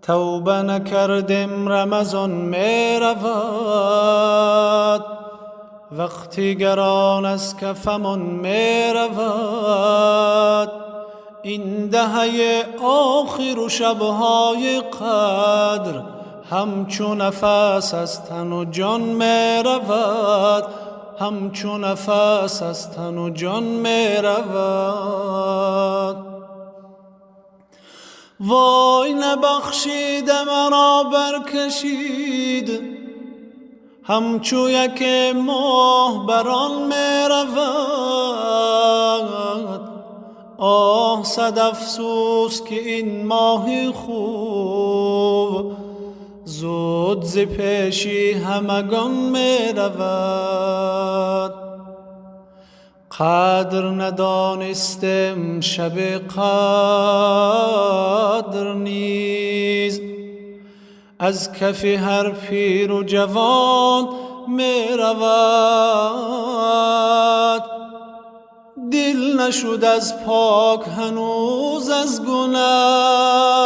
توبه نکردیم رمضان می رود، وقتی گران از کفمان می رود. این دهه آخر و شبهای قدر همچون نفس از تن و جان می رود، همچون نفس از تن و جان می رود. وای نبخشید مرا برکشید، همچو یک ماه بران می رود. آه صد افسوس که این ماه خوب زود ز پیشی همگان می رود. قدر ندانستم شب قدر نیز از کف هر پیر و جوان می رود. دل نشد از پاک هنوز از گناه،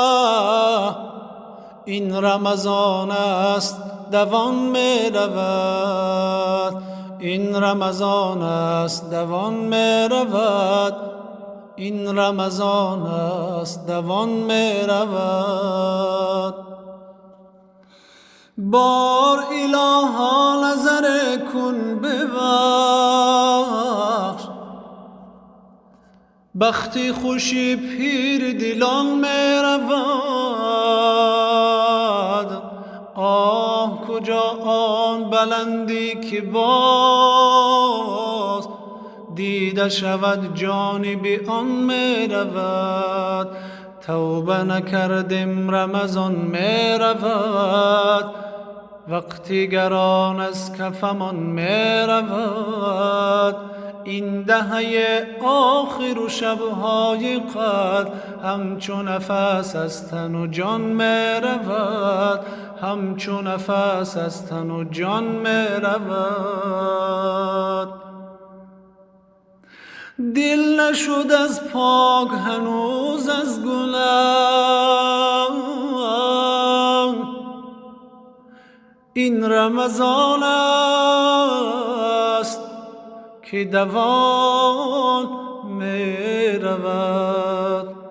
این رمضان است دوان می رود. این رمضان است دوان می رود. این رمضان است دوان می رود. بار الها نظر کن ببخش، بختی خوشی پیر دلان می رود. آه کجا آن بلندی که باز دیده شود جانب آن می رود. توبه نکردیم رمضان می رود، وقتی گران از کفمان می رود. این دهه آخر و شبهای قدر همچون نفس از تن و جان می رود، همچون نفس از تن و جان می رود. دل نشد از پاک هنوز از گناه، این رمضان است که دوان می رود.